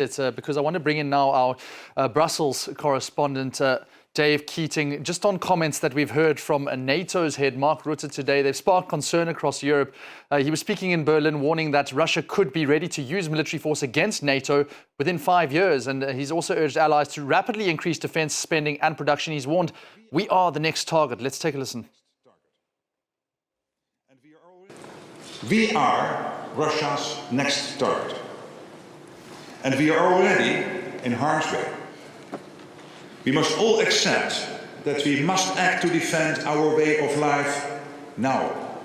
It's because I want to bring in now our Brussels correspondent, Dave Keating, just on comments that we've heard from NATO's head, Mark Rutte, today. They've sparked concern across Europe. He was speaking in Berlin, warning that Russia could be ready to use military force against NATO within 5 years. And he's also urged allies to rapidly increase defense spending and production. He's warned, we are the next target. Let's take a listen. We are Russia's next target. And we are already in harm's way. We must all accept that we must act to defend our way of life now.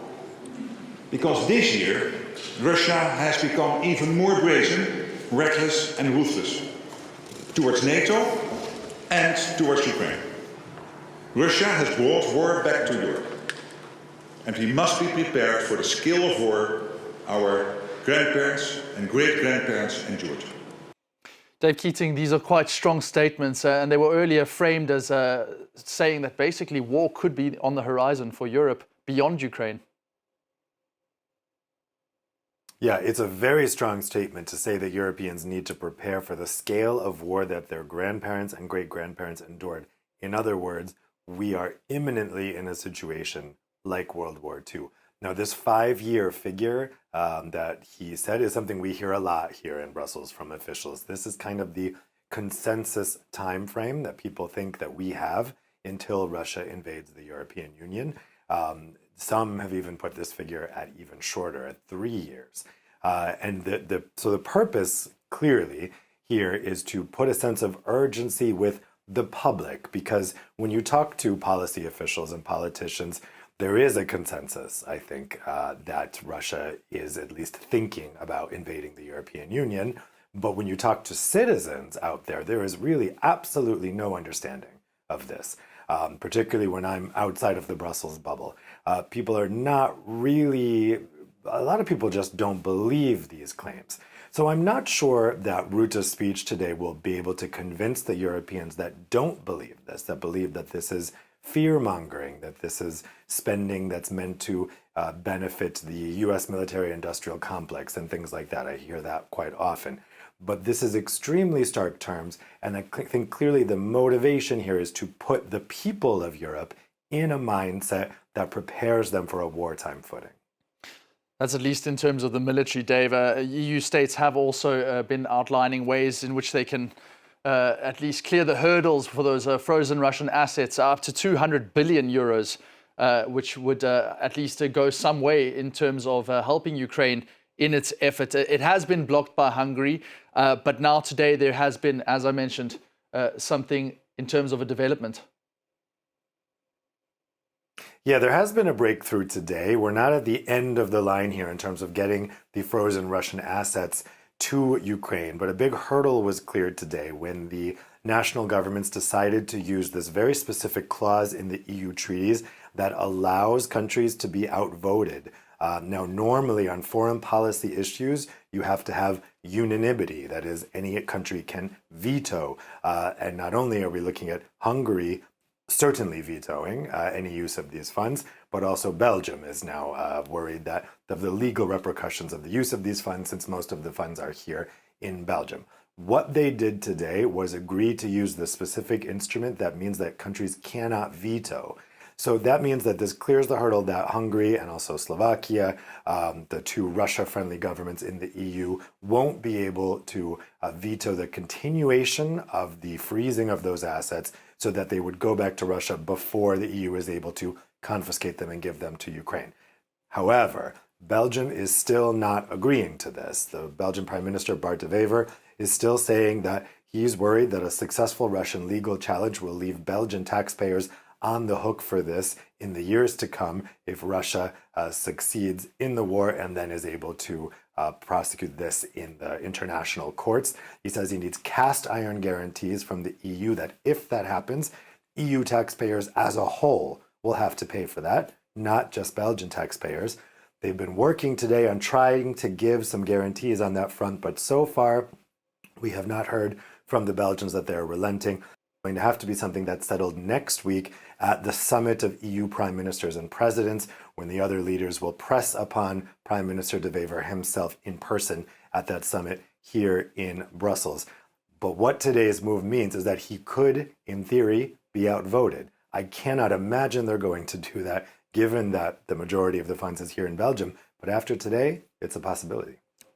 Because this year, Russia has become even more brazen, reckless and ruthless towards NATO and towards Ukraine. Russia has brought war back to Europe. And we must be prepared for the scale of war our grandparents and great-grandparents endured. Dave Keating, these are quite strong statements, and they were earlier framed as saying that basically war could be on the horizon for Europe beyond Ukraine. Yeah, it's a very strong statement to say that Europeans need to prepare for the scale of war that their grandparents and great-grandparents endured. In other words, we are imminently in a situation like World War II. Now, this 5-year figure that he said is something we hear a lot here in Brussels from officials. This is kind of the consensus time frame that people think that we have until Russia invades the European Union. Some have even put this figure at even shorter, at 3 years. So the purpose clearly here is to put a sense of urgency with the public, because when you talk to policy officials and politicians, there is a consensus, I think, that Russia is at least thinking about invading the European Union. But when you talk to citizens out there, there is really absolutely no understanding of this, particularly when I'm outside of the Brussels bubble. People are not really, a lot of people just don't believe these claims. So I'm not sure that Rutte's speech today will be able to convince the Europeans that don't believe this, that believe that this is fear-mongering, that this is spending that's meant to benefit the U.S. military-industrial complex and things like that. I hear that quite often. But this is extremely stark terms, and I think clearly the motivation here is to put the people of Europe in a mindset that prepares them for a wartime footing. That's at least in terms of the military, Dave. EU states have also been outlining ways in which they can at least clear the hurdles for those frozen Russian assets, up to 200 billion euros, which would at least go some way in terms of helping Ukraine in its effort. It has been blocked by Hungary, but now today there has been, as I mentioned, something in terms of a development. Yeah, there has been a breakthrough today. We're not at the end of the line here in terms of getting the frozen Russian assets to Ukraine, but a big hurdle was cleared today when the national governments decided to use this very specific clause in the EU treaties that allows countries to be outvoted. Now, normally on foreign policy issues, you have to have unanimity. That is, any country can veto. And not only are we looking at Hungary certainly vetoing any use of these funds, but also Belgium is now worried that of the legal repercussions of the use of these funds, since most of the funds are here in Belgium. What they did today was agree to use the specific instrument that means that countries cannot veto. So that means that this clears the hurdle that Hungary and also Slovakia, the two Russia-friendly governments in the EU, won't be able to veto the continuation of the freezing of those assets so that they would go back to Russia before the EU is able to confiscate them and give them to Ukraine. However, Belgium is still not agreeing to this. The Belgian Prime Minister, Bart de Wever, is still saying that he's worried that a successful Russian legal challenge will leave Belgian taxpayers on the hook for this in the years to come if Russia succeeds in the war and then is able to prosecute this in the international courts. He says he needs cast iron guarantees from the EU that if that happens, EU taxpayers as a whole will have to pay for that, not just Belgian taxpayers. They've been working today on trying to give some guarantees on that front, but so far we have not heard from the Belgians that they're relenting. It's going to have to be something that's settled next week at the summit of EU prime ministers and presidents, when the other leaders will press upon Prime Minister de Wever himself in person at that summit here in Brussels. But what today's move means is that he could, in theory, be outvoted. I cannot imagine they're going to do that, given that the majority of the funds is here in Belgium. But after today, it's a possibility.